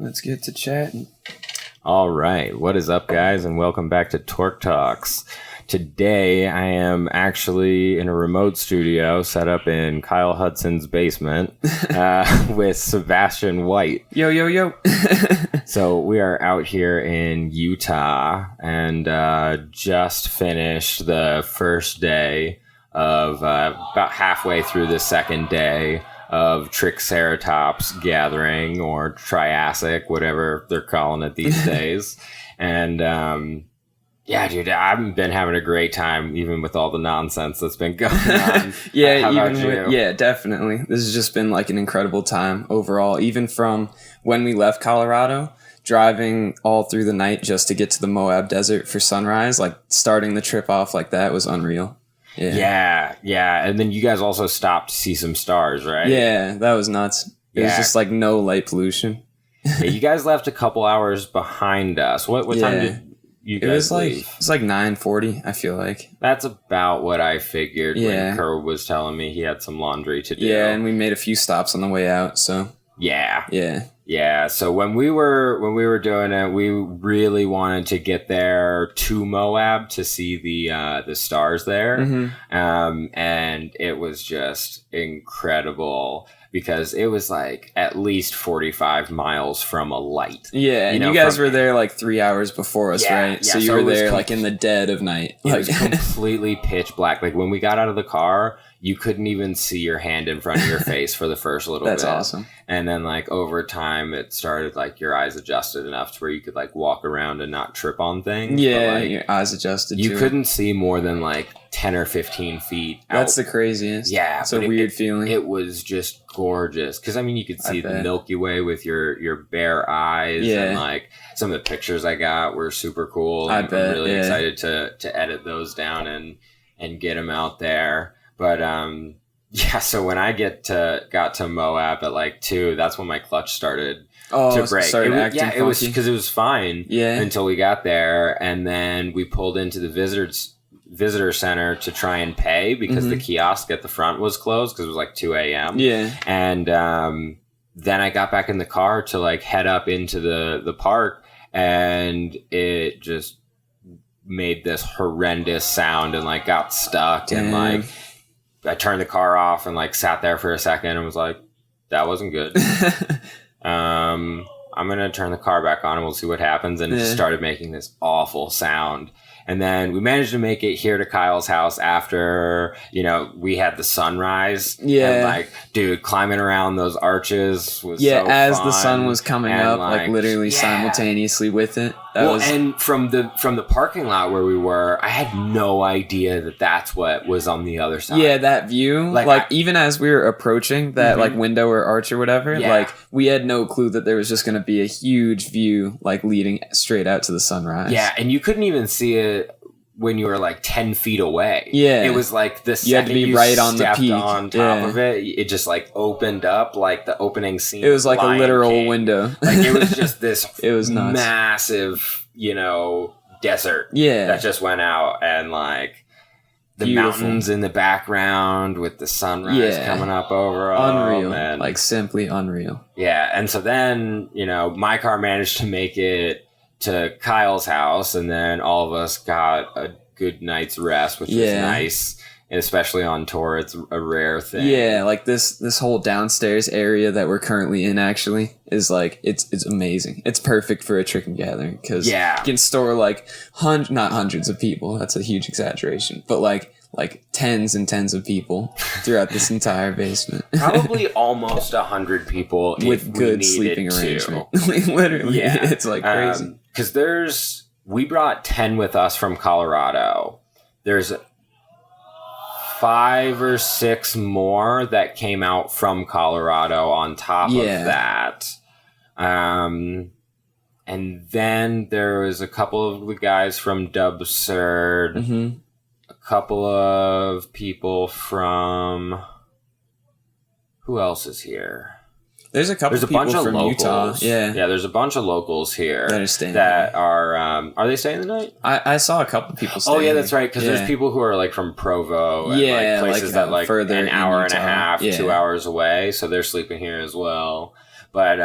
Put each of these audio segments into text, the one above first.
Let's get to chatting. All right. What is up, guys? And welcome back to TorqueTalks. Today, I am actually in a remote studio set up in Kyle Hudson's basement with Sebastien White. Yo, yo, yo. So we are out here in Utah and just finished the first day of about halfway through the second day of Triceratops gathering, or Triassic, whatever they're calling it these days. And yeah, dude, I've been having a great time, even with all the nonsense that's been going on. Yeah, definitely. This has just been like an incredible time overall, even from when we left Colorado, driving all through the night just to get to the Moab Desert for sunrise. Like starting the trip off like that was unreal. Yeah. And then you guys also stopped to see some stars, right? Yeah, that was nuts. It was just like no light pollution. Yeah, you guys left a couple hours behind us. What time did you guys leave? It was like 9:40, I feel like. That's about what I figured when Kerr was telling me he had some laundry to do. Yeah, and we made a few stops on the way out, so. Yeah, so when we were doing it, we really wanted to get there to Moab to see the stars there. Mm-hmm. And it was just incredible because it was like at least 45 miles from a light. Yeah, and you guys were there like 3 hours before us, right? Yeah, so you were there like in the dead of night. It was completely pitch black. Like when we got out of the car, you couldn't even see your hand in front of your face for the first little bit. That's awesome. And then like over time, it started like your eyes adjusted enough to where you could like walk around and not trip on things. Yeah, but, like, your eyes adjusted. You couldn't see more than like 10 or 15 feet out. That's the craziest. Yeah. It's a weird feeling. It was just gorgeous. Because I mean, you could see the Milky Way with your bare eyes. Yeah. And like some of the pictures I got were super cool. I'm really excited to edit those down and get them out there. But yeah, so when I got to Moab at like 2, that's when my clutch started to break. It was because it was fine until we got there, and then we pulled into the visitor center to try and pay because the kiosk at the front was closed because it was like 2 a.m. Yeah, and then I got back in the car to like head up into the park, and it just made this horrendous sound and like got stuck and like. I turned the car off and like sat there for a second and was like, that wasn't good. I'm going to turn the car back on and we'll see what happens. And it just started making this awful sound. And then we managed to make it here to Kyle's house after, we had the sunrise. Yeah. And like, dude, climbing around those arches was so as fun. the sun was coming up, like literally simultaneously with it. And from the parking lot where we were, I had no idea that that's what was on the other side. Yeah, that view. Like even as we were approaching that like window or arch or whatever, like we had no clue that there was just going to be a huge view like leading straight out to the sunrise. Yeah, and you couldn't even see it when you were like 10 feet away. Yeah. It was like the second you had to be right on the peak. On top of it, it just like opened up like the opening scene. It was like a literal window. Like it was just this it was nuts. Massive, desert. Yeah. That just went out and like the mountains in the background with the sunrise coming up over. Unreal. Man. Like simply unreal. Yeah. And so then, my car managed to make it to Kyle's house, and then all of us got a good night's rest, which was nice. And especially on tour, it's a rare thing. Yeah, like this whole downstairs area that we're currently in actually is like it's amazing. It's perfect for a tricking gathering because you can store like not hundreds of people. That's a huge exaggeration, but like tens and tens of people throughout this entire basement. Probably almost 100 people with good sleeping arrangement. Literally, it's like crazy. Because we brought 10 with us from Colorado. There's 5 or 6 more that came out from Colorado on top of that. And then there was a couple of the guys from Dubsurd, a couple of people from... Who else is here? There's a bunch of locals. Utah. Yeah, there's a bunch of locals here that are they staying the night? I saw a couple people staying. Oh yeah, that's right, because there's people who are like from Provo and like places that like further an hour and a half, 2 hours away, so they're sleeping here as well. But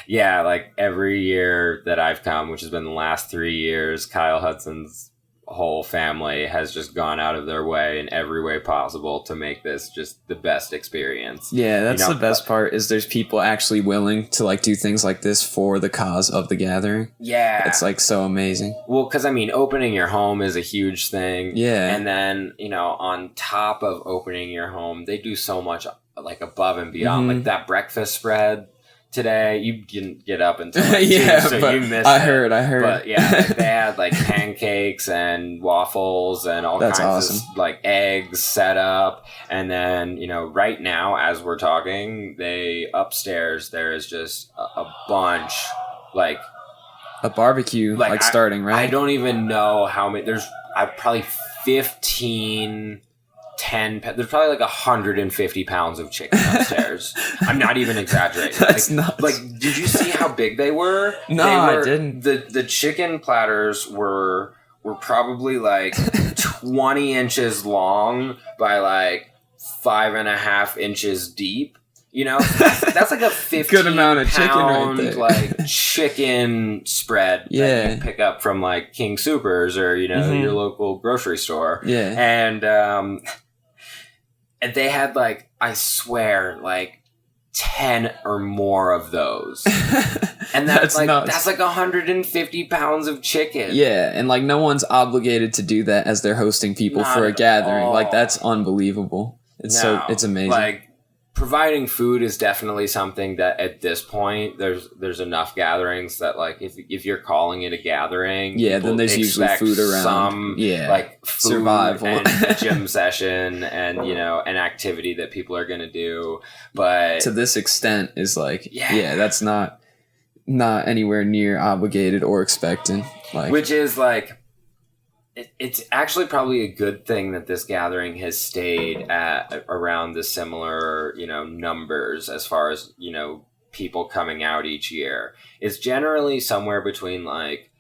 yeah, like every year that I've come, which has been the last 3 years, Kyle Hudson's whole family has just gone out of their way in every way possible to make this just the best experience. Yeah, that's the best part, is there's people actually willing to like do things like this for the cause of the gathering. Yeah. It's like so amazing. Well, because I mean, opening your home is a huge thing. Yeah. And then, on top of opening your home, they do so much like above and beyond. Like that breakfast spread today, you didn't get up until like 2, so you missed it. I heard. But yeah, they had like pancakes and waffles and all kinds of like eggs set up. And then, right now as we're talking, upstairs there is just a bunch, like a barbecue like starting, right? I don't even know how many. There's probably 15, 10. There's probably like 150 pounds of chicken upstairs. I'm not even exaggerating. That's nuts. Like, did you see how big they were? No, I didn't. The chicken platters were probably like 20 inches long by like 5.5 inches deep. That's like a 15 good amount of chicken right there. Like chicken spread that you pick up from like King Soopers or your local grocery store. Yeah, and they had like, I swear, like 10 or more of those. And that's like nuts. That's like 150 pounds of chicken. Yeah, and like no one's obligated to do that as they're hosting people for a gathering. Like that's unbelievable. It's amazing. Like, providing food is definitely something that at this point there's enough gatherings that like if you're calling it a gathering, then there's usually food around, some like food survival and a gym session and an activity that people are going to do. But to this extent is like that's not anywhere near obligated or expected, like, which is like it's actually probably a good thing that this gathering has stayed at around the similar, numbers as far as, people coming out each year. It's generally somewhere between like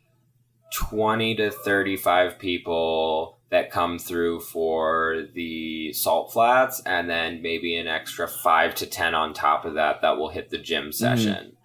20 to 35 people that come through for the salt flats, and then maybe an extra 5 to 10 on top of that will hit the gym session.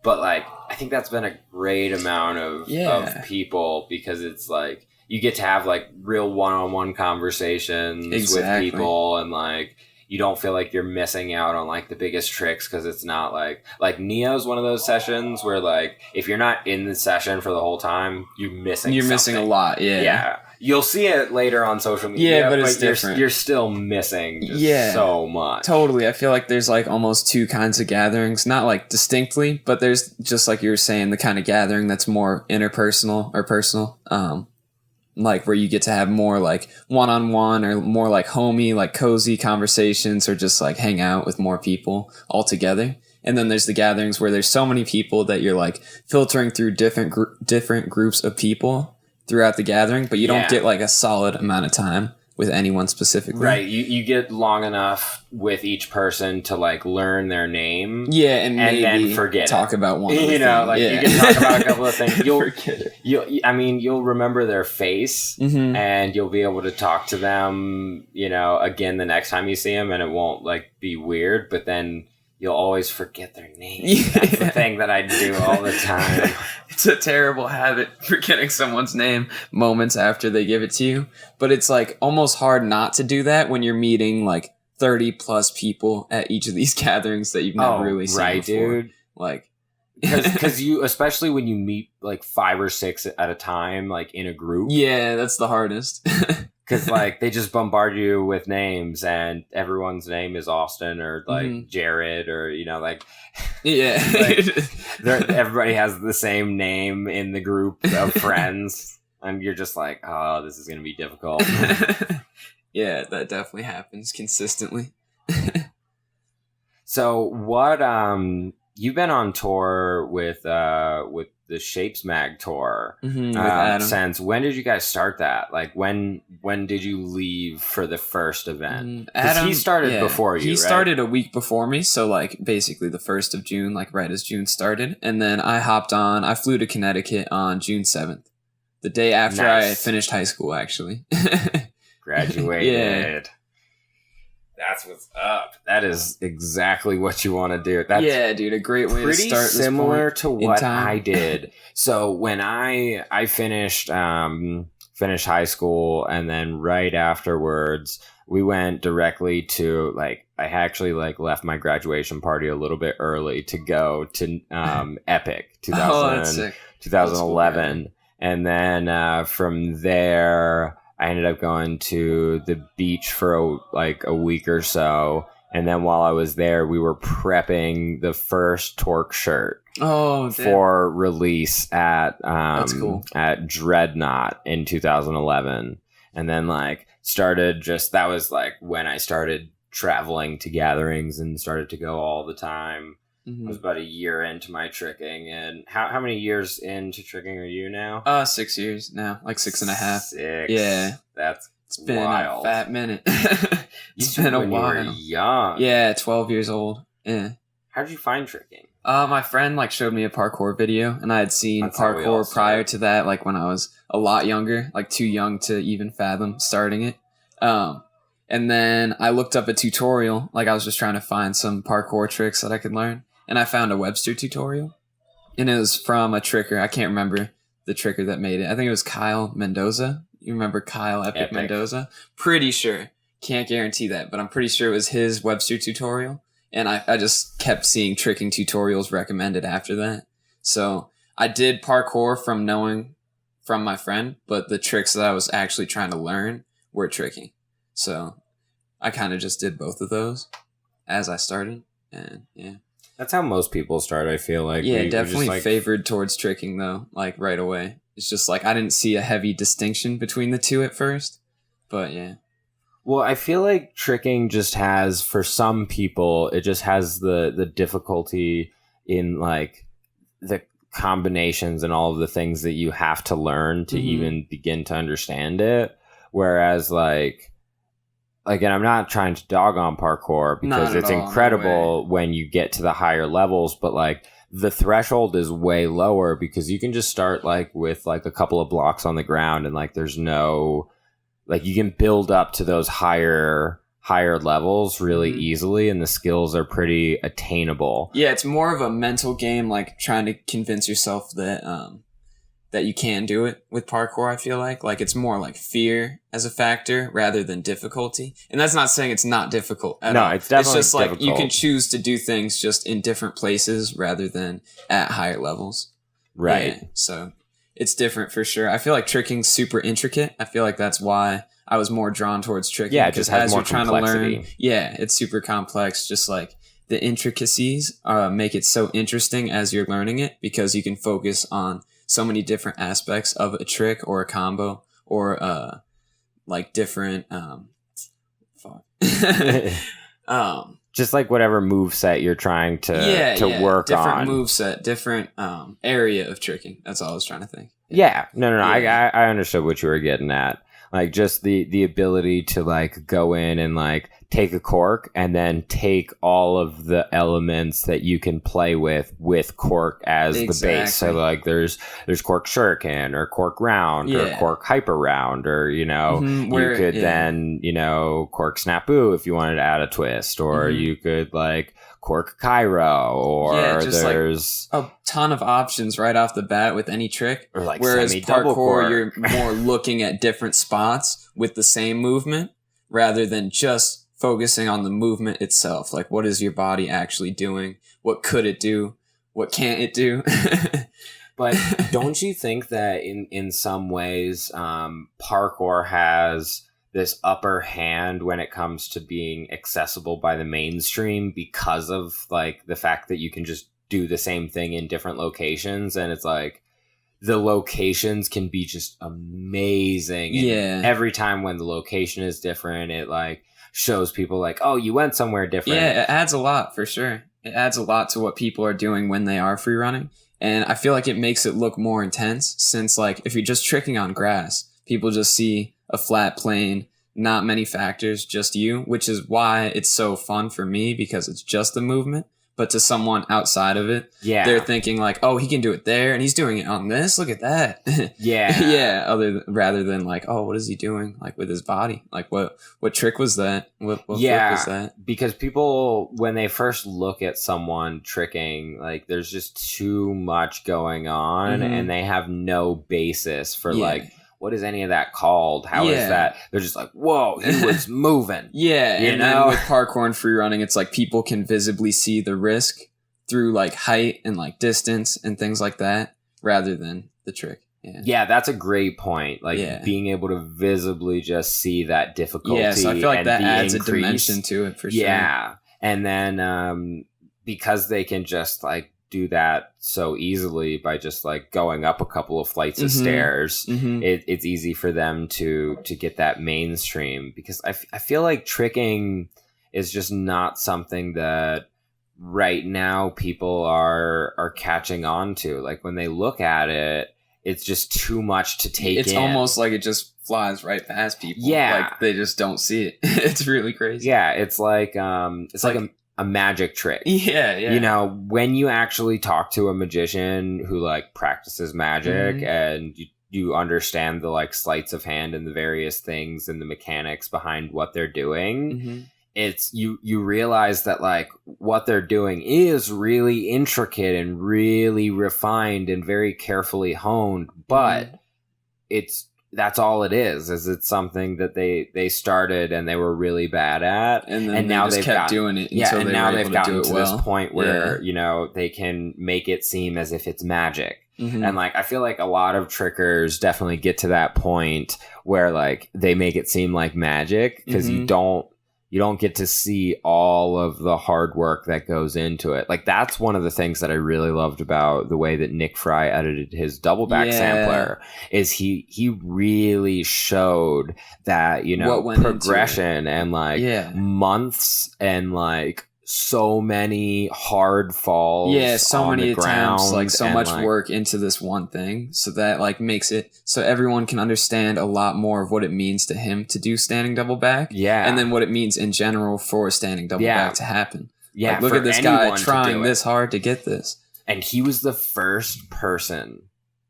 But like, I think that's been a great amount of people, because it's like, you get to have like real one-on-one conversations with people, and like you don't feel like you're missing out on like the biggest tricks, because it's not like Neo's one of those sessions where like if you're not in the session for the whole time, you're missing a lot. Yeah. You'll see it later on social media, but it's different. You're still missing so much. Totally. I feel like there's like almost two kinds of gatherings, not like distinctly, but there's just like you were saying, the kind of gathering that's more interpersonal or personal. Like where you get to have more like one-on-one or more like homey, like cozy conversations, or just like hang out with more people all together. And then there's the gatherings where there's so many people that you're like filtering through different groups of people throughout the gathering, but you don't get like a solid amount of time with anyone specifically. Right. You get long enough with each person to like learn their name. Yeah, and maybe then forget talk about one. You can talk about a couple of things. You'll remember their face, and you'll be able to talk to them, again the next time you see them, and it won't like be weird, but then you'll always forget their name. That's the thing that I do all the time. It's a terrible habit, forgetting someone's name moments after they give it to you. But it's like almost hard not to do that when you're meeting like 30 plus people at each of these gatherings that you've never really seen before. Dude. Like, because you, especially when you meet like 5 or 6 at a time, like in a group. Yeah, that's the hardest. Because like they just bombard you with names, and everyone's name is Austin or like Jared or like everybody has the same name in the group of friends, and you're just like, oh, this is gonna be difficult. Yeah, that definitely happens consistently. So what? You've been on tour with the Shapes Mag tour since when did you guys start that? Like when did you leave for the first event? Adam, he started before you. He started a week before me, so like basically the 1st of June, like right as June started, and then I flew to Connecticut on June 7th, the day after I finished high school, actually. Graduated. That's what's up. That is exactly what you want to do. That's dude, a great way to start. Pretty similar to what I did. So when I finished high school, and then right afterwards, we went directly to I actually left my graduation party a little bit early to go to Epic 2011, cool, and then from there I ended up going to the beach for a week or so. And then while I was there, we were prepping the first Torque shirt for release at That's cool. at Dreadnought in 2011. And then that was when I started traveling to gatherings and started to go all the time. Mm-hmm. It was about a year into my tricking. And how many years into tricking are you now? 6 years now, 6.5. 6. Yeah. It's been wild. A fat minute. It's been a while. You were young. Yeah, 12 years old. Yeah. How did you find tricking? My friend showed me a parkour video, and I had seen parkour prior to that, when I was a lot younger, too young to even fathom starting it. And then I looked up a tutorial, I was just trying to find some parkour tricks that I could learn, and I found a Webster tutorial, and it was from a tricker. I can't remember the tricker that made it. I think it was Kyle Mendoza. You remember Kyle Epic Mendoza? Pretty sure. Can't guarantee that, but I'm pretty sure it was his Webster tutorial. And I just kept seeing tricking tutorials recommended after that. So I did parkour from knowing from my friend, but the tricks that I was actually trying to learn were tricking. So I kind of just did both of those as I started. And yeah. That's how most people start, I feel like. Yeah, definitely favored towards tricking though, right away. It's just I didn't see a heavy distinction between the two at first. But yeah. Well, I feel like tricking just has, for some people, it just has the difficulty in the combinations and all of the things that you have to learn to even begin to understand it. Whereas and I'm not trying to dog on parkour because it's incredible when you get to the higher levels, but the threshold is way lower because you can just start with a couple of blocks on the ground and there's no... you can build up to those higher levels really easily, and the skills are pretty attainable. Yeah, it's more of a mental game, trying to convince yourself that that you can do it with parkour, I feel like. It's more fear as a factor rather than difficulty. And that's not saying it's not difficult at all. It's definitely It's just difficult. You can choose to do things just in different places rather than at higher levels. Right. Yeah, so... it's different for sure. I feel like tricking's super intricate. I feel like that's why I was more drawn towards tricking. Yeah, it just has more complexity. It's super complex. Just the intricacies make it so interesting as you're learning it because you can focus on so many different aspects of a trick or a combo or different just whatever move set you're trying to work different on. Different move set, different area of tricking. That's all I was trying to think. Yeah. No. Yeah. I understood what you were getting at. Just the ability to go in and take a cork and then take all of the elements that you can play with cork as the base. So there's cork shuriken or cork round or cork hyper round or you could then cork snapu if you wanted to add a twist, or you could cork Cairo, or there's a ton of options right off the bat with any trick. Or whereas parkour, you're more looking at different spots with the same movement rather than just focusing on the movement itself. What is your body actually doing? What could it do? What can't it do? But don't you think that in some ways parkour has this upper hand when it comes to being accessible by the mainstream because of the fact that you can just do the same thing in different locations, and it's the locations can be just amazing. And every time when the location is different, it shows people oh, you went somewhere different. Yeah, it adds a lot for sure. It adds a lot to what people are doing when they are free running. And I feel like it makes it look more intense since if you're just tricking on grass, people just see a flat plane, not many factors, just you, which is why it's so fun for me because it's just the movement. But to someone outside of it, yeah, they're thinking like, oh, he can do it there, and he's doing it on this. Look at that. Yeah. Yeah. Rather than like, oh, what is he doing like with his body? Like what trick was that? What flip was that? Because people, when they first look at someone tricking, like there's just too much going on, and they have no basis for like, what is any of that called? How is that? They're just like, whoa, he was moving. And then with parkour and free running, it's like people can visibly see the risk through like height and like distance and things like that, rather than the trick. Yeah, that's a great point. Like being able to visibly just see that difficulty. Yeah, so I feel like that adds a dimension to it for sure. Yeah, and then because they can just like do that so easily by just like going up a couple of flights of stairs, it's easy for them to get that mainstream, because I feel like tricking is just not something that right now people are catching on to. Like when they look at it, it's just too much to take in. It's almost like it just flies right past people. Yeah, like they just don't see it. It's really crazy. Yeah, it's like a magic trick. Yeah. You know, when you actually talk to a magician who like practices magic and you understand the like sleights of hand and the various things and the mechanics behind what they're doing, it's you realize that like what they're doing is really intricate and really refined and very carefully honed, but that's all it is it's something that they started and they were really bad at, and now they've kept doing it until and now they've gotten to this point where you know they can make it seem as if it's magic. And like I feel like a lot of trickers definitely get to that point where like they make it seem like magic, because you don't get to see all of the hard work that goes into it. Like that's one of the things that I really loved about the way that Nick Fry edited his double back sampler, is he really showed that, you know, progression and like months and like so many hard falls. Yeah, so many attempts, like so much work into this one thing, so that like makes it so everyone can understand a lot more of what it means to him to do standing double back. Yeah. And then what it means in general for standing double back to happen. Yeah. Like, look at this guy trying this hard to get this. And he was the first person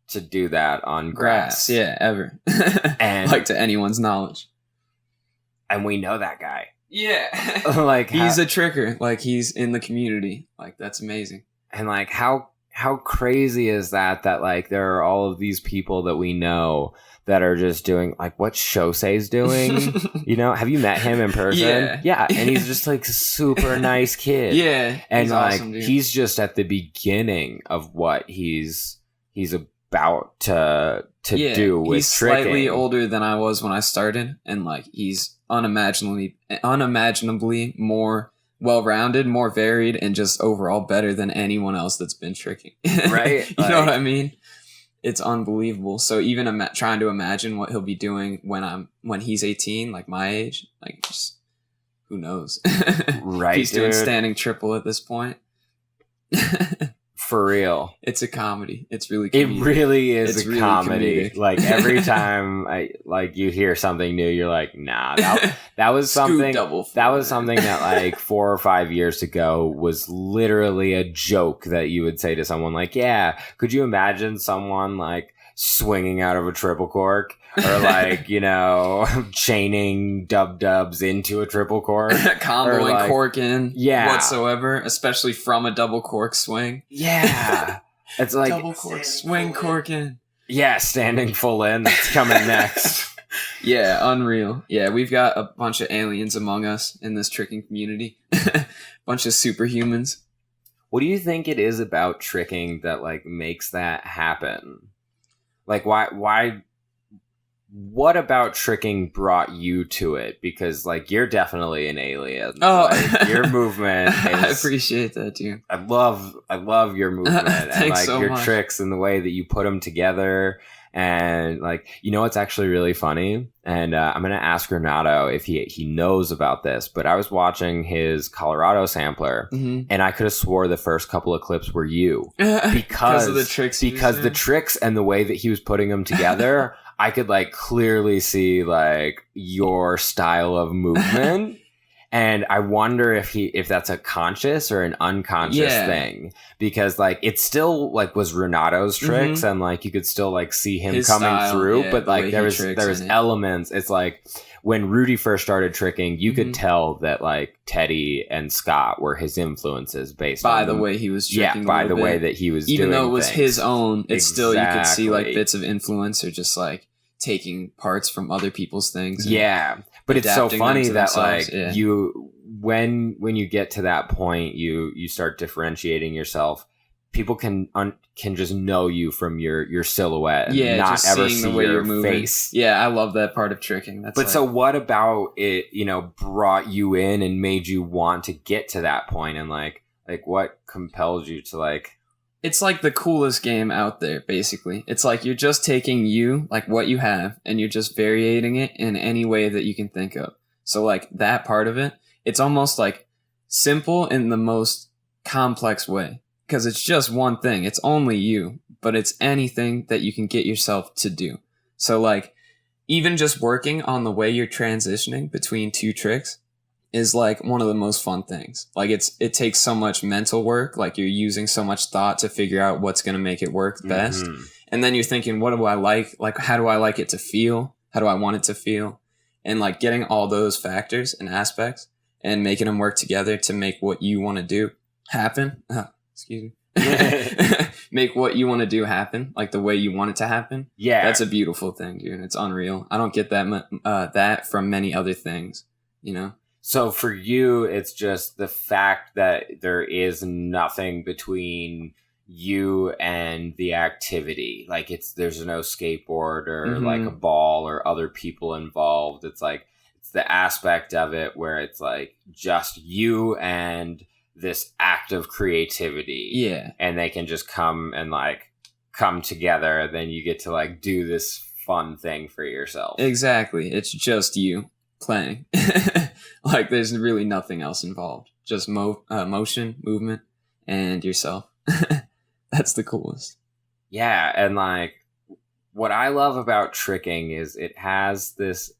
to do that on grass. Yeah, ever. And like to anyone's knowledge. And we know that guy. Yeah. Like he's a tricker. Like he's in the community. Like that's amazing. And like how crazy is that like there are all of these people that we know that are just doing like what Shosei's doing. You know, have you met him in person? Yeah. And he's just like a super nice kid. Yeah. And like awesome, he's just at the beginning of what he's about to do with he's tricking. Slightly older than I was when I started, and like he's unimaginably more well-rounded, more varied, and just overall better than anyone else that's been tricking. Right? You know what I mean? It's unbelievable. So even trying to imagine what he'll be doing when he's 18, like my age, like just, who knows? Right? He's doing standing triple at this point. For real. It's a comedy. It's really comedic. It really is a really comedy. Comedic. Like every time you hear something new, you're like, nah, that was something that like 4 or 5 years ago was literally a joke that you would say to someone like, yeah, could you imagine someone like swinging out of a triple cork, or like, you know, chaining dubs into a triple cork, comboing like, cork in whatsoever, especially from a double cork swing. Yeah. It's like double cork swing cork in. Yeah, standing full in. That's coming next. Yeah, unreal. Yeah, we've got a bunch of aliens among us in this tricking community. Bunch of superhumans. What do you think it is about tricking that like makes that happen? Like why what about tricking brought you to it? Because like you're definitely an alien. Oh, like, your movement is, I appreciate that too. I love your movement and like so your much. Tricks and the way that you put them together. And like, you know, what's actually really funny, and I'm going to ask Renato if he knows about this, but I was watching his Colorado sampler and I could have swore the first couple of clips were you because of the tricks, the tricks and the way that he was putting them together. I could like clearly see like your style of movement. And I wonder if that's a conscious or an unconscious thing, because like it still like was Renato's tricks, and like you could still like see him his coming style, through, but like there was elements. It's like when Rudy first started tricking, you could tell that like Teddy and Scott were his influences based by on the way he was tricking. Yeah, by the way that he was even doing though it was things. His own, it's still you could see like bits of influence or just like taking parts from other people's things. Yeah, but it's so funny that like you when you get to that point, you start differentiating yourself. People can just know you from your silhouette and not ever see your face. Yeah, I love that part of tricking. But like, so what about it, brought you in and made you want to get to that point, and like what compelled you to like... It's like the coolest game out there, basically. It's like you're just taking you, like what you have, and you're just variating it in any way that you can think of. So like that part of it, it's almost like simple in the most complex way. Because it's just one thing. It's only you, but it's anything that you can get yourself to do. So like, even just working on the way you're transitioning between two tricks is like one of the most fun things. Like it takes so much mental work. Like you're using so much thought to figure out what's going to make it work best. Mm-hmm. And then you're thinking, what do I like? Like, how do I like it to feel? How do I want it to feel? And like getting all those factors and aspects and making them work together to make what you want to do happen. Excuse me. Make what you want to do happen, like the way you want it to happen. Yeah, that's a beautiful thing, dude. It's unreal. I don't get that from many other things, So for you, it's just the fact that there is nothing between you and the activity. Like there's no skateboard or like a ball or other people involved. It's like it's the aspect of it where it's like just you and this act of creativity. Yeah. And they can just come together. Then you get to like do this fun thing for yourself. Exactly. It's just you playing. Like there's really nothing else involved. Just motion, movement, and yourself. That's the coolest. Yeah. And like what I love about tricking is it has this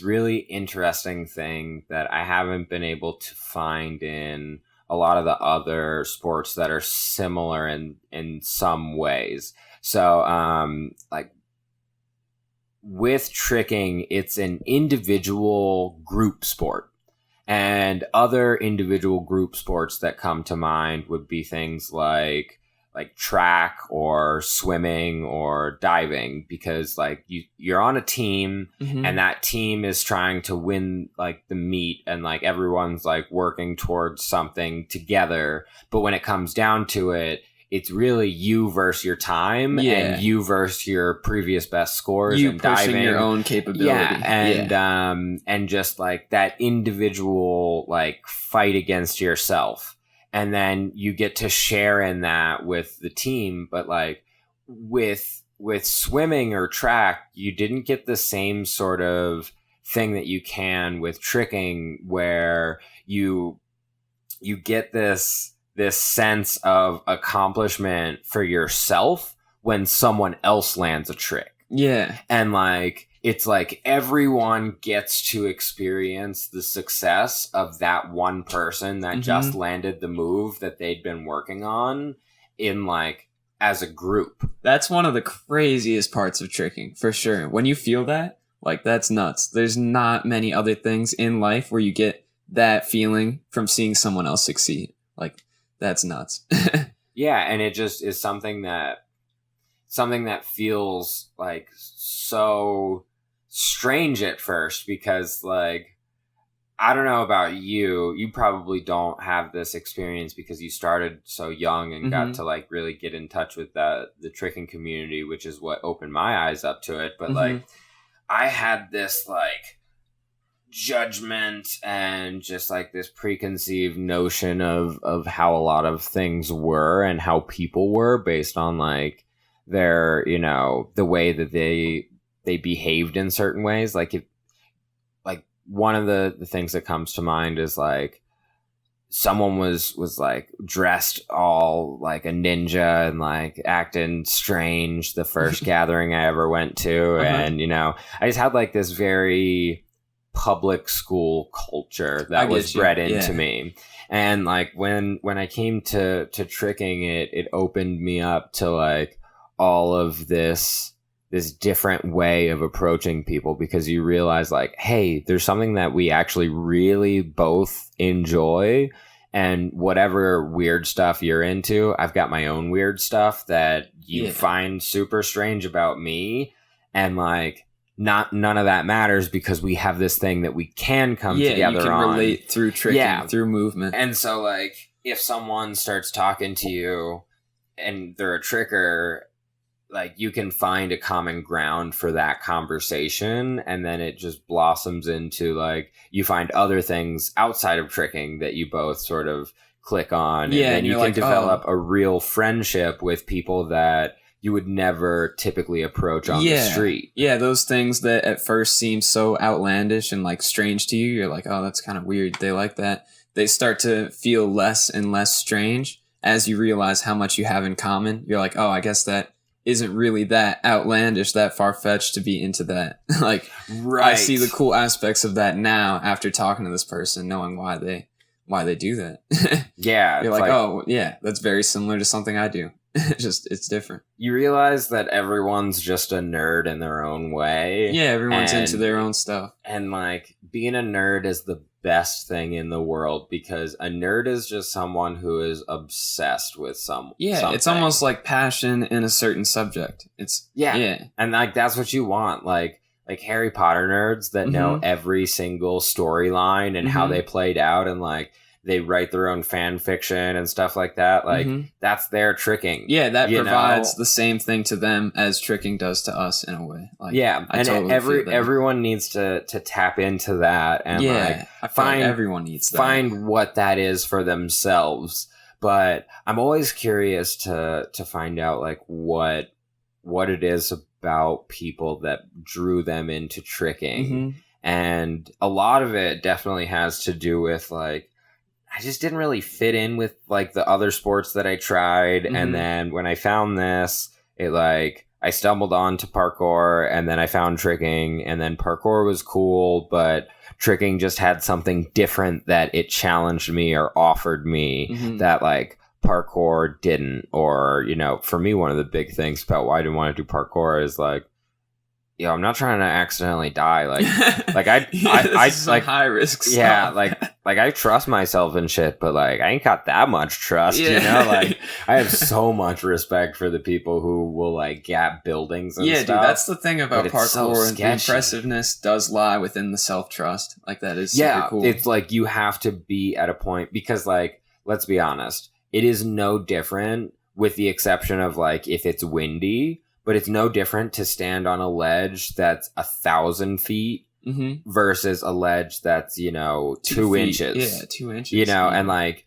really interesting thing that I haven't been able to find in a lot of the other sports that are similar in some ways. So, like with tricking, it's an individual group sport, and other individual group sports that come to mind would be things like track or swimming or diving, because like you're on a team and that team is trying to win like the meet, and like everyone's like working towards something together. But when it comes down to it, it's really you versus your time and you versus your previous best scores, you and pushing diving your own capability. And just like that individual like fight against yourself. And then you get to share in that with the team. But like with swimming or track, you didn't get the same sort of thing that you can with tricking, where you get this sense of accomplishment for yourself when someone else lands a trick. Yeah. And like it's like everyone gets to experience the success of that one person that just landed the move that they'd been working on in like as a group. That's one of the craziest parts of tricking, for sure. When you feel that, like that's nuts. There's not many other things in life where you get that feeling from seeing someone else succeed. Like that's nuts. Yeah, and it just is something that feels like so strange at first, because like I don't know about you probably don't have this experience because you started so young and got to like really get in touch with the tricking community, which is what opened my eyes up to it. But like I had this like judgment and just like this preconceived notion of how a lot of things were and how people were based on like their, the way that they behaved in certain ways. Like one of the things that comes to mind is like someone was like dressed all like a ninja and like acting strange the first gathering I ever went to. And, I just had like this very public school culture that was bred into me. And like when I came to tricking, it opened me up to like all of this different way of approaching people, because you realize like, hey, there's something that we actually really both enjoy, and whatever weird stuff you're into, I've got my own weird stuff that you find super strange about me, and like none of that matters because we have this thing that we can come together on. You can relate through tricking, through movement. And so like if someone starts talking to you and they're a tricker, like you can find a common ground for that conversation, and then it just blossoms into like you find other things outside of tricking that you both sort of click on, and then you can like, develop a real friendship with people that you would never typically approach on the street. Yeah, those things that at first seem so outlandish and like strange to you, you're like, oh, that's kind of weird. They like that. They start to feel less and less strange as you realize how much you have in common. You're like, oh, I guess that isn't really that outlandish, that far-fetched to be into that. Like, I see the cool aspects of that now after talking to this person, knowing why they do that. Yeah. You're like, oh, yeah, that's very similar to something I do. It's different. You realize that everyone's just a nerd in their own way. Yeah, everyone's into their own stuff. And like, being a nerd is the best thing in the world, because a nerd is just someone who is obsessed with something. It's almost like passion in a certain subject. It's and like that's what you want, like Harry Potter nerds that know every single storyline and how they played out, and like they write their own fan fiction and stuff like that. Like that's their tricking. Yeah, that provides the same thing to them as tricking does to us in a way. Like, everyone needs to tap into that, and everyone needs that. Find what that is for themselves. But I'm always curious to find out like what it is about people that drew them into tricking. And a lot of it definitely has to do with like, I just didn't really fit in with like the other sports that I tried. And then when I found this, it like, I stumbled onto parkour, and then I found tricking, and then parkour was cool, but tricking just had something different that it challenged me or offered me that like parkour didn't. Or, you know, for me, one of the big things about why I didn't want to do parkour is like, yo, I'm not trying to accidentally die. Like I like high risk stuff. Yeah, like I trust myself and shit, but like I ain't got that much trust, you know? Like I have so much respect for the people who will like gap buildings and stuff. Yeah, dude, that's the thing about parkour, and the impressiveness does lie within the self-trust. Like that is super cool. It's like you have to be at a point, because like, let's be honest, it is no different, with the exception of like if it's windy. But it's no different to stand on a ledge that's 1,000 feet versus a ledge that's, you know, 2 inches. Yeah, 2 inches. You know, and like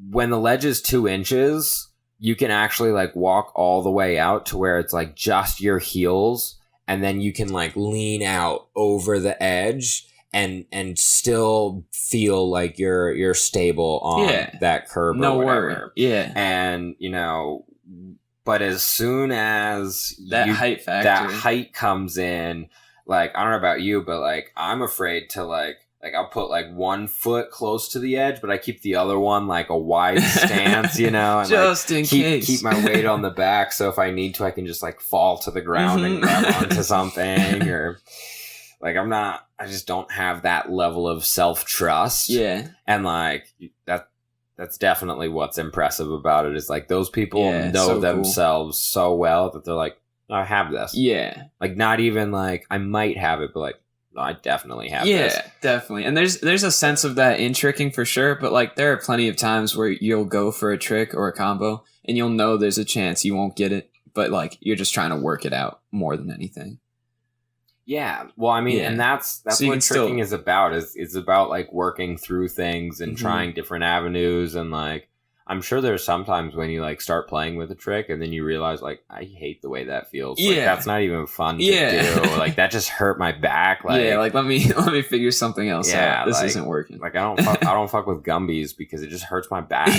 when the ledge is 2 inches, you can actually like walk all the way out to where it's like just your heels, and then you can like lean out over the edge and still feel like you're stable on that curb. No or whatever. worry. Yeah. And, you know, but as soon as that height comes in, like, I don't know about you, but like, I'm afraid to like I'll put like 1 foot close to the edge, but I keep the other one like a wide stance, you know, and just like, in case. Keep my weight on the back. So if I need to, I can just like fall to the ground and grab onto something, or like I just don't have that level of self-trust. Yeah. And like that's definitely what's impressive about it, is like those people know themselves so well that they're like, I have this. Yeah. Like not even like I might have it, but like, no, I definitely have this. Yeah, definitely. And there's a sense of that in tricking for sure, but like there are plenty of times where you'll go for a trick or a combo and you'll know there's a chance you won't get it, but like you're just trying to work it out more than anything. Yeah. Well, I mean, and that's so what tricking is about. It's about like working through things and trying different avenues. And like, I'm sure there's sometimes when you like start playing with a trick and then you realize like, I hate the way that feels. Like, that's not even fun to do. Like that just hurt my back. Like, like let me figure something else out. This isn't working. Like I don't fuck with Gumbies because it just hurts my back.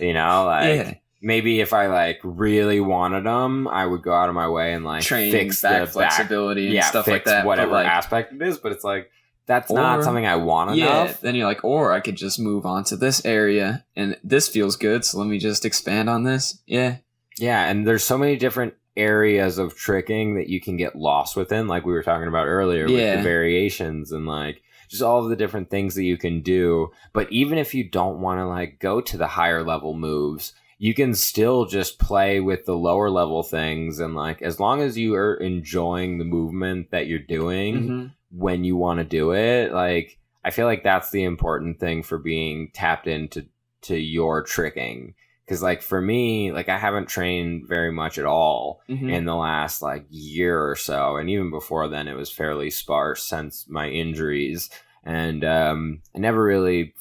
You know, like maybe if I like really wanted them, I would go out of my way and like train fix back the flexibility and stuff like that. Whatever aspect it is, but it's like that's not something I want enough. Yeah, then you're like, or I could just move on to this area and this feels good, so let me just expand on this. Yeah. Yeah, and there's so many different areas of tricking that you can get lost within, like we were talking about earlier with the variations and like just all of the different things that you can do. But even if you don't want to like go to the higher level moves, you can still just play with the lower level things. And like, as long as you are enjoying the movement that you're doing when you want to do it, like, I feel like that's the important thing for being tapped into your tricking. Because, like, for me, like, I haven't trained very much at all in the last, like, year or so. And even before then, it was fairly sparse since my injuries. And I never really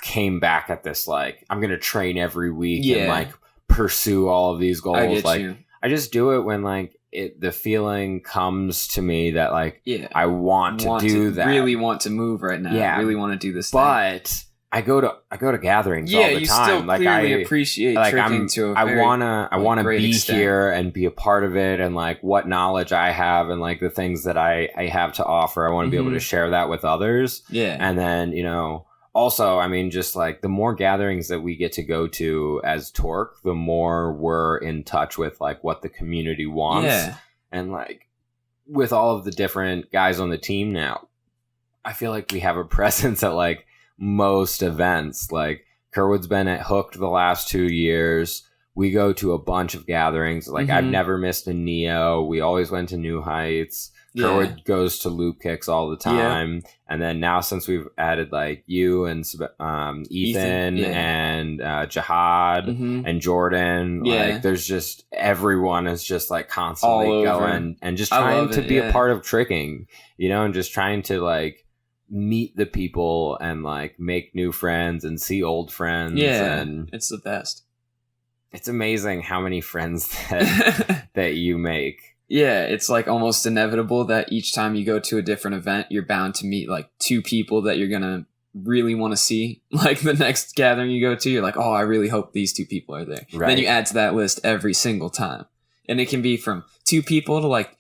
came back at this, like, I'm going to train every week and, like, pursue all of these goals. I just do it when, like, the feeling comes to me that, like, I want to do that. Really want to move right now. Yeah. I really want to do this thing. But I go to gatherings all the time. You still like clearly appreciate tricking to a very, I wanna be extent. Here and be a part of it, and like what knowledge I have and like the things that I have to offer. I want to be able to share that with others. Yeah. And then, you know, also, I mean, just like the more gatherings that we get to go to as Torque, the more we're in touch with like what the community wants. Yeah. And like with all of the different guys on the team now, I feel like we have a presence at like most events. Like Kerwood's been at Hooked the last 2 years. We go to a bunch of gatherings. Like I've never missed a Neo. We always went to New Heights. Kerwood goes to loop kicks all the time. Yeah. And then now since we've added like you and Ethan and Jihad and Jordan, like there's just everyone is just like constantly going and just trying to be a part of tricking, you know, and just trying to like meet the people and like make new friends and see old friends. Yeah, and it's the best. It's amazing how many friends that you make. Yeah, it's like almost inevitable that each time you go to a different event, you're bound to meet like 2 people that you're gonna really want to see. Like the next gathering you go to, you're like, oh, I really hope these 2 people are there. Right. Then you add to that list every single time, and it can be from 2 people to like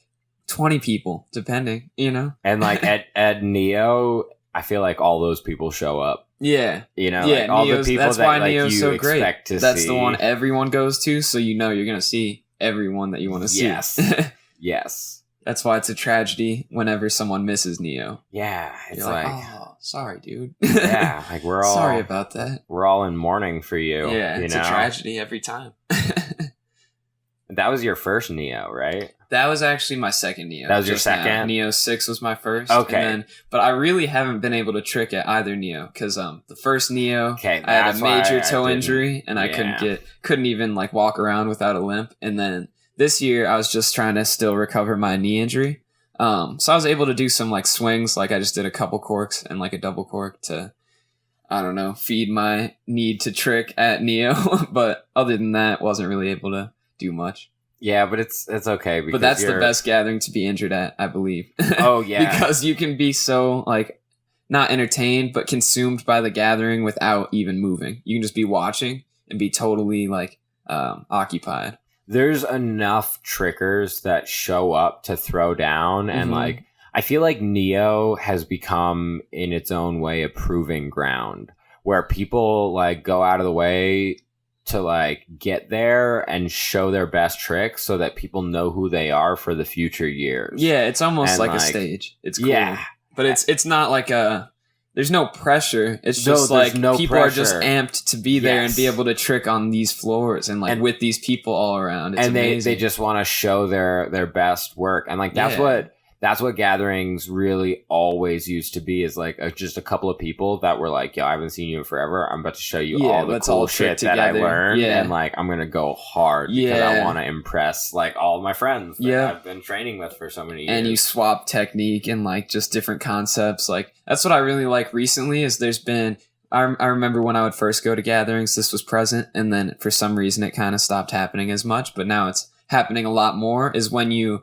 20 people, depending, you know? And like at Neo, I feel like all those people show up. Yeah. You know, like all the people that's that why like Neo's you so great. Expect to that's see. The one everyone goes to, so you know you're going to see everyone that you want to see. Yes. Yes. That's why it's a tragedy whenever someone misses Neo. Yeah. It's you're like, oh, sorry, dude. Yeah. Like we're all... Sorry about that. We're all in mourning for you. Yeah, it's a tragedy every time. That was your first Neo, right? That was actually my second Neo. That was your second? Now. Neo 6 was my first. Okay. But I really haven't been able to trick at either Neo because the first Neo, I had a major toe injury and I couldn't even like walk around without a limp. And then this year I was just trying to still recover my knee injury. So I was able to do some like swings, like I just did a couple corks and like a double cork to, I don't know, feed my need to trick at Neo. But other than that, wasn't really able to do much. Yeah, but it's okay. But that's the best gathering to be injured at, I believe. Oh, yeah. Because you can be so, like, not entertained, but consumed by the gathering without even moving. You can just be watching and be totally, like, occupied. There's enough trickers that show up to throw down. And, like, I feel like Neo has become, in its own way, a proving ground where people, like, go out of the way to like get there and show their best tricks so that people know who they are for the future years. Yeah, it's almost like a stage. It's cool. Yeah. But it's not like there's no pressure. It's just like people are just amped to be there and be able to trick on these floors and like with these people all around. It's amazing. They just want to show their best work. And like that's what gatherings really always used to be, is like just a couple of people that were like, yo, I haven't seen you in forever. I'm about to show you all the cool shit that I learned. Yeah. And like, I'm going to go hard because I want to impress like all of my friends that I've been training with for so many years. And you swap technique and like just different concepts. Like that's what I really like recently is there's been, I remember when I would first go to gatherings, this was present. And then for some reason it kind of stopped happening as much, but now it's happening a lot more, is when you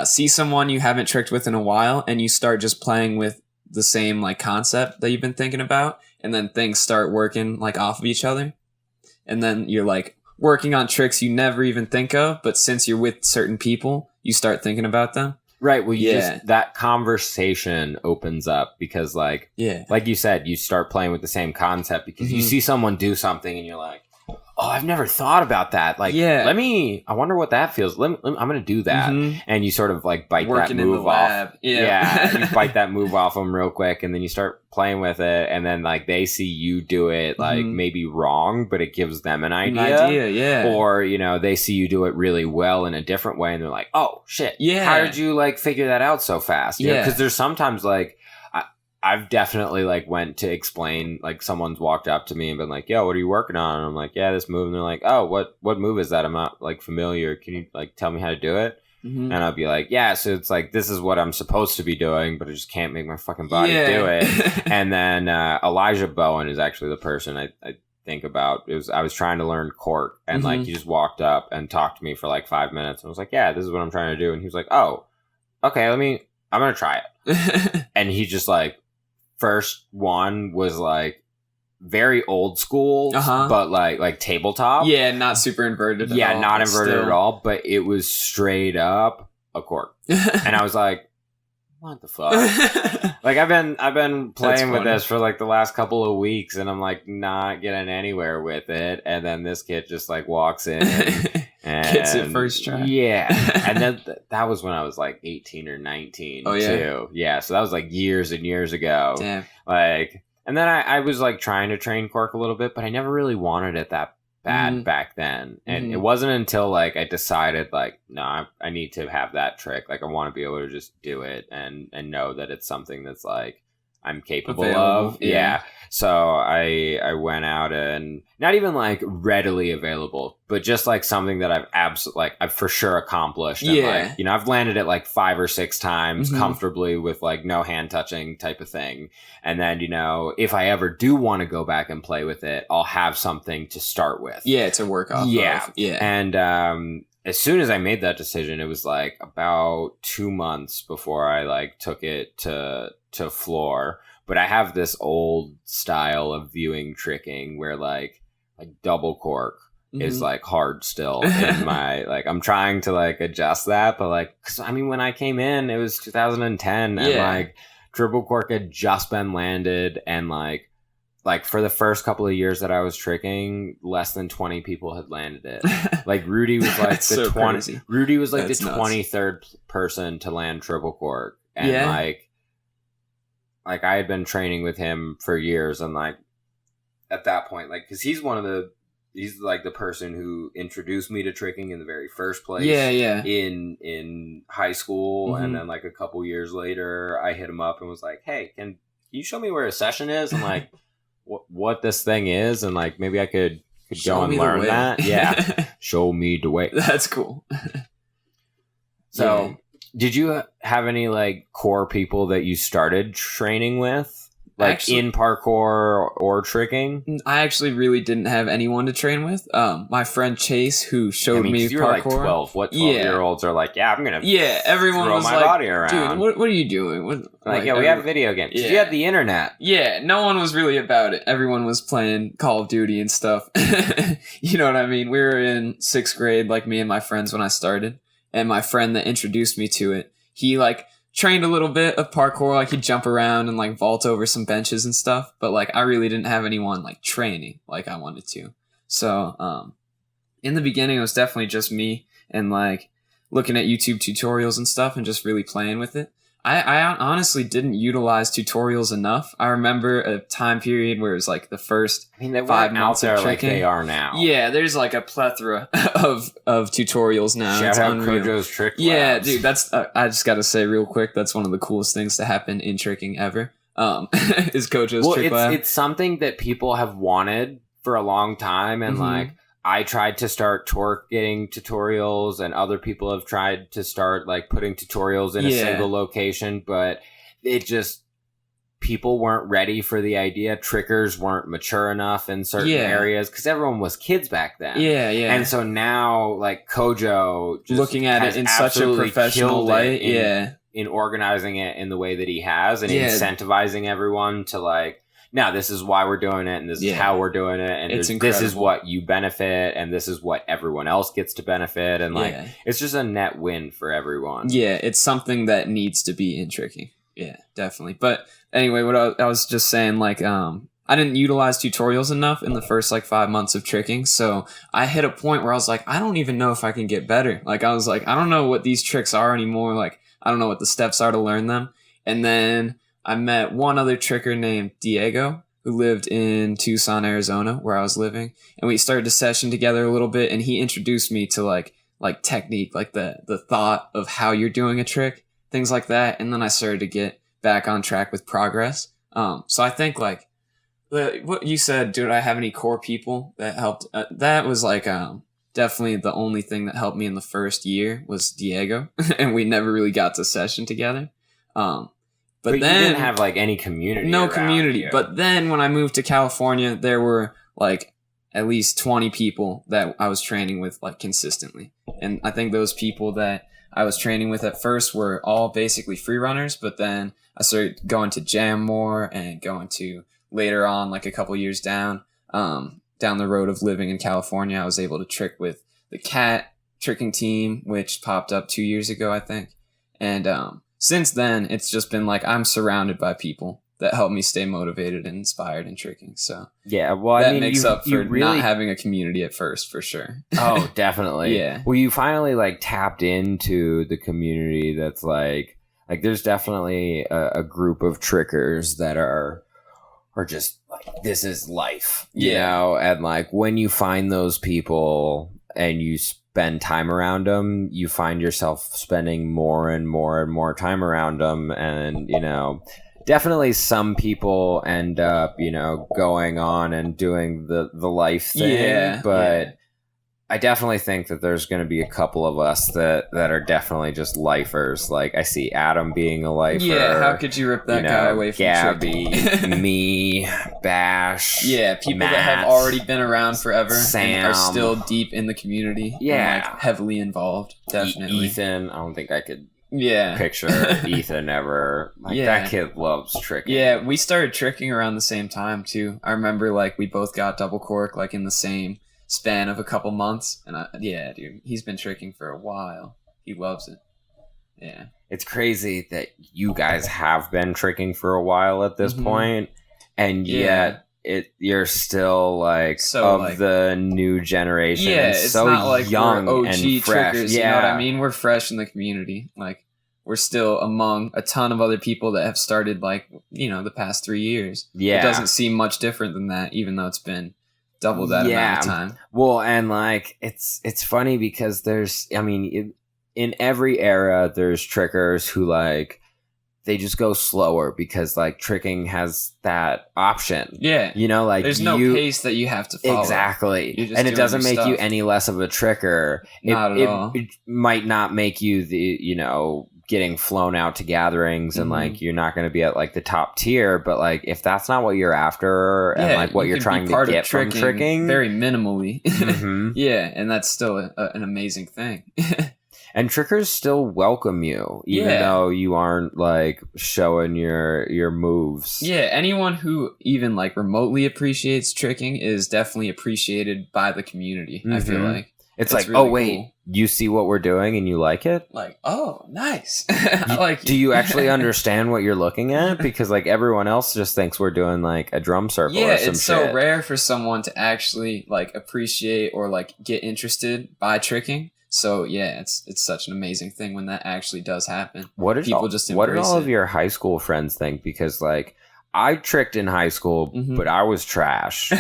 see someone you haven't tricked with in a while and you start just playing with the same like concept that you've been thinking about, and then things start working like off of each other, and then you're like working on tricks you never even think of, but since you're with certain people you start thinking about them. Right. Well, that conversation opens up because like you said, you start playing with the same concept because you see someone do something and you're like, oh, I've never thought about that. Like, I wonder what that feels. I'm going to do that. And you sort of like bite that move off. Yeah. You bite that move off them real quick and then you start playing with it. And then like they see you do it like maybe wrong, but it gives them an idea. Or, you know, they see you do it really well in a different way and they're like, oh shit. Yeah. How did you like figure that out so fast? You know, 'cause there's sometimes like, I've definitely like went to explain, like someone's walked up to me and been like, yo, what are you working on? And I'm like, yeah, this move. And they're like, oh, what move is that? I'm not like familiar. Can you like tell me how to do it? And I'll be like, yeah, so it's like, this is what I'm supposed to be doing, but I just can't make my fucking body do it. And then Elijah Bowen is actually the person I think about. I was trying to learn cork and like he just walked up and talked to me for like 5 minutes. And I was like, yeah, this is what I'm trying to do. And he was like, oh, okay, I'm going to try it. And he just like, first one was like very old school, but like tabletop. Yeah, not super inverted. Yeah, not inverted at all. But it was straight up a cork, and I was like, "What the fuck?" Like I've been playing with this for like the last couple of weeks, and I'm like not getting anywhere with it. And then this kid just like walks in. And gets it first try. Yeah. And then that was when I was like 18 or 19 too. Yeah. So that was like years and years ago. Damn. Like, and then I was like trying to train cork a little bit, but I never really wanted it that bad back then. And it wasn't until like I decided like, no, I need to have that trick. Like I want to be able to just do it and know that it's something that's like I'm capable of. Yeah. So I went out and not even like readily available, but just like something that I've for sure accomplished. And like, you know, I've landed it like 5 or 6 times comfortably with like no hand touching type of thing. And then, you know, if I ever do want to go back and play with it, I'll have something to start with. Yeah. To work off of. Yeah. And, as soon as I made that decision, it was like about 2 months before I like took it to floor. But I have this old style of viewing tricking where like double cork is like hard still in my, like I'm trying to like adjust that. But like, 'cause, I mean, when I came in, it was 2010 and like triple cork had just been landed and like for the first couple of years that I was tricking, less than 20 people had landed it. Like Rudy was like the 20. Rudy was like the 23rd person to land triple cork, and like I had been training with him for years, and like at that point, like because he's like the person who introduced me to tricking in the very first place. In high school, and then like a couple years later, I hit him up and was like, "Hey, can you show me where a session is?" And like. What this thing is, and like maybe I could go and learn that. Yeah. Show me the way. That's cool. So did you have any like core people that you started training with? Like actually, in parkour or tricking? I actually really didn't have anyone to train with. My friend Chase, who showed me you parkour. Were like 12. What 12-year-olds are like, I'm going to everyone throw was my like, body around. Dude, what are you doing? We have video games. Yeah. You had the internet. Yeah, no one was really about it. Everyone was playing Call of Duty and stuff. You know what I mean? We were in 6th grade, like me and my friends when I started. And my friend that introduced me to it, he like trained a little bit of parkour, like he'd jump around and like vault over some benches and stuff, but like I really didn't have anyone like training like I wanted to. So in the beginning it was definitely just me and like looking at YouTube tutorials and stuff and just really playing with it. I honestly didn't utilize tutorials enough. I remember a time period where it was like the first 5 months out there of tricking. Like they are now. Yeah, there's like a plethora of tutorials now. Shout out Kojo's Trick Labs. Yeah, dude, that's I just gotta say real quick, that's one of the coolest things to happen in tricking ever. Is Kojo's Trick Lab. It's something that people have wanted for a long time, and like I tried to start Torque getting tutorials, and other people have tried to start like putting tutorials in a single location, but it just, people weren't ready for the idea. Trickers weren't mature enough in certain areas because everyone was kids back then. Yeah. And so now like Kojo just looking at it in such a professional light. In organizing it in the way that he has and incentivizing everyone to like no, this is why we're doing it, and this is how we're doing it, and this is what you benefit, and this is what everyone else gets to benefit, and like it's just a net win for everyone. Yeah, it's something that needs to be in tricking. Yeah, definitely. But anyway, what I was just saying, like, I didn't utilize tutorials enough in the first like 5 months of tricking, so I hit a point where I was like, I don't even know if I can get better. Like, I was like, I don't know what these tricks are anymore. Like, I don't know what the steps are to learn them. And then I met one other tricker named Diego, who lived in Tucson, Arizona, where I was living. And we started to session together a little bit, and he introduced me to like technique, like the thought of how you're doing a trick, things like that. And then I started to get back on track with progress. So I think like what you said, do I have any core people that helped? That was like definitely the only thing that helped me in the first year was Diego, and we never really got to session together. But then you didn't have like any community. No community. But then when I moved to California, there were like at least 20 people that I was training with like consistently. And I think those people that I was training with at first were all basically free runners, but then I started going to jam more and going to later on, like a couple years down the road of living in California, I was able to trick with the Cat tricking team, which popped up 2 years ago, I think. And since then, it's just been like I'm surrounded by people that help me stay motivated and inspired in tricking. So yeah, well, that makes up for not having a community at first, for sure. Oh, definitely. Yeah. Well, you finally like tapped into the community that's like there's definitely a group of trickers that are just like, this is life, you know? And like when you find those people and you spend time around them, you find yourself spending more and more and more time around them. And, you know, definitely some people end up, you know, going on and doing the life thing. But I definitely think that there's going to be a couple of us that are definitely just lifers. Like I see Adam being a lifer. Yeah, how could you rip that guy away from Gabby, me, Bash. Yeah, people Matt, that have already been around forever Sam, and are still deep in the community. Yeah. And, like, heavily involved, definitely. Ethan, I don't think I could picture Ethan ever. Like, that kid loves tricking. Yeah, we started tricking around the same time, too. I remember, like, we both got double cork, like, in the same span of a couple months, and dude, he's been tricking for a while. He loves it. Yeah, it's crazy that you guys have been tricking for a while at this point, and yet you're still like the new generation. Yeah, it's so not like young we're OG and fresh. trickers. You know what I mean? We're fresh in the community. Like we're still among a ton of other people that have started like the past 3 years. Yeah, it doesn't seem much different than that, even though it's been double that amount of time. Well, and like it's funny because there's, I mean, in every era there's trickers who like they just go slower because like tricking has that option. Yeah, you know, like there's no pace that you have to follow. Exactly, and it doesn't make you any less of a tricker. Not at all. It might not make you the getting flown out to gatherings and like you're not going to be at like the top tier, but like if that's not what you're after and like what you're trying to get from tricking very minimally, and that's still an amazing thing. And trickers still welcome you even though you aren't like showing your moves. Anyone who even like remotely appreciates tricking is definitely appreciated by the community. I feel like it's like, really, oh wait, cool. You see what we're doing and you like it? Like, oh, nice. Do you actually understand what you're looking at? Because like everyone else just thinks we're doing like a drum circle or some shit. Yeah, it's so rare for someone to actually like appreciate or like get interested by tricking. So yeah, it's such an amazing thing when that actually does happen. What did all of your high school friends think? Because like I tricked in high school, but I was trash.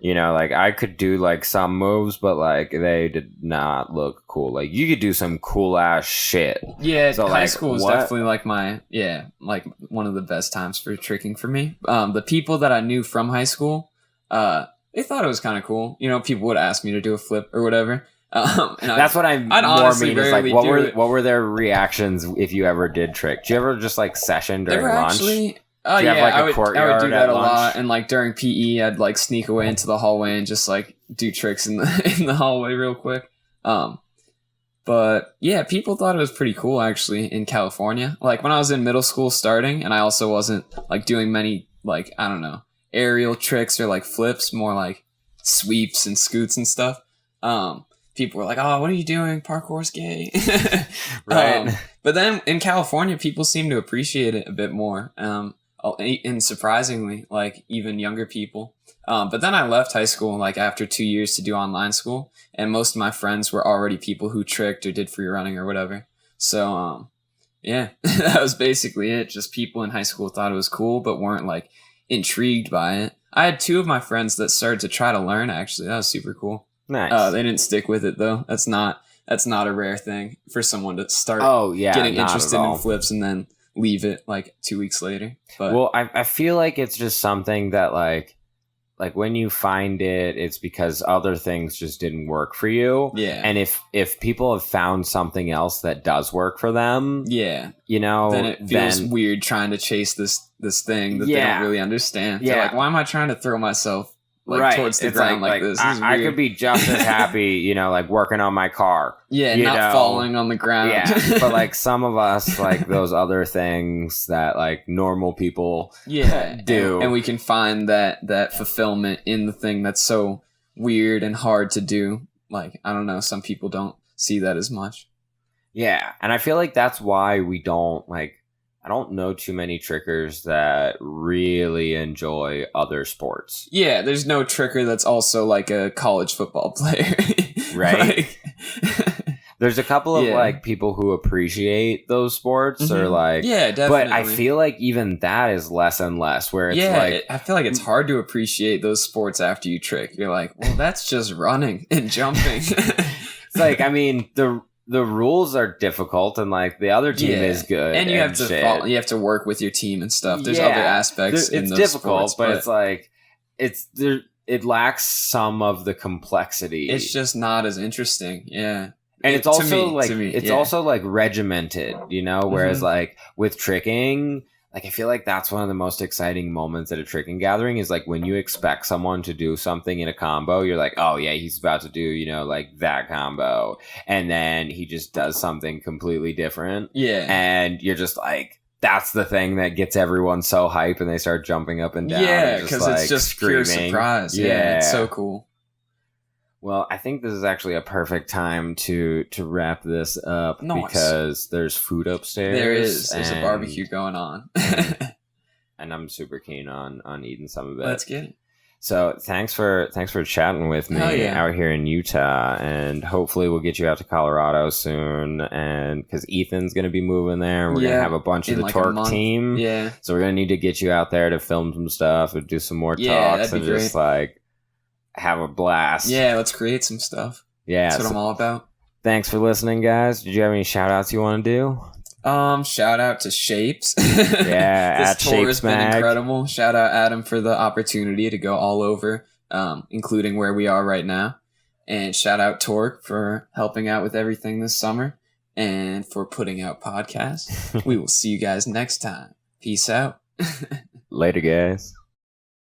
You know, like I could do like some moves, but like they did not look cool. Like you could do some cool ass shit. Yeah, so, high school was definitely like like one of the best times for tricking for me. The people that I knew from high school, they thought it was kind of cool. You know, people would ask me to do a flip or whatever. And that's what I'd more mean is like what were their reactions if you ever did trick? Do you ever just like session during lunch? Oh yeah, I would do that a lot, and like during PE, I'd like sneak away into the hallway and just like do tricks in the hallway real quick. But yeah, people thought it was pretty cool actually in California. Like when I was in middle school starting, and I also wasn't like doing many like, I don't know, aerial tricks or like flips, more like sweeps and scoots and stuff. People were like, "Oh, what are you doing? Parkour's gay." Right. But then in California, people seem to appreciate it a bit more. And surprisingly, like even younger people. But then I left high school like after 2 years to do online school, and most of my friends were already people who tricked or did free running or whatever. So yeah, that was basically it. Just people in high school thought it was cool, but weren't like intrigued by it. I had 2 of my friends that started to try to learn. Actually, that was super cool. Nice. They didn't stick with it though. That's not a rare thing for someone to start getting interested in flips and then leave it like 2 weeks later. But well, I feel like it's just something that like when you find it, it's because other things just didn't work for you. Yeah. And if people have found something else that does work for them, yeah, you know, then it feels weird trying to chase this thing that they don't really understand. Yeah. They're like, why am I trying to throw myself towards the ground like this? I could be just as happy, you know, like working on my car. Yeah, not falling on the ground. Yeah, but like some of us, like those other things that like normal people do. And we can find that fulfillment in the thing that's so weird and hard to do. Like, I don't know, some people don't see that as much. Yeah, and I feel like that's why we don't I don't know too many trickers that really enjoy other sports. Yeah, there's no tricker that's also like a college football player. Right? There's a couple of like people who appreciate those sports or like... Yeah, definitely. But I feel like even that is less and less where it's I feel like it's hard to appreciate those sports after you trick. You're like, well, that's just running and jumping. It's like, I mean, the rules are difficult and like the other team is good and you have to you have to work with your team and stuff. There's other aspects in those difficult sports, but it's like it lacks some of the complexity. It's just not as interesting. Yeah. And it's also also like regimented, you know, whereas like with tricking, like I feel like that's one of the most exciting moments at a tricking gathering is like when you expect someone to do something in a combo, you're like, oh yeah, he's about to do, you know, like that combo. And then he just does something completely different. Yeah. And you're just like, that's the thing that gets everyone so hype and they start jumping up and down. Yeah, because it's just screaming. Pure surprise. Yeah, it's so cool. Well, I think this is actually a perfect time to wrap this up because there's food upstairs. There is. There's a barbecue going on. And I'm super keen on eating some of it. Let's get it. So thanks for chatting with me out here in Utah, and hopefully we'll get you out to Colorado soon. And because Ethan's going to be moving there, and we're going to have a bunch of the Torque team. Yeah. So we're going to need to get you out there to film some stuff and do some more talks and just like have a blast. Yeah, let's create some stuff. Yeah, that's what I'm all about. Thanks for listening, guys. Did you have any shout outs you want to do? Shout out to Shapes. Yeah, this tour has been incredible. Shout out Adam for the opportunity to go all over, including where we are right now. And shout out Torque for helping out with everything this summer and for putting out podcasts. We will see you guys next time. Peace out. Later, guys.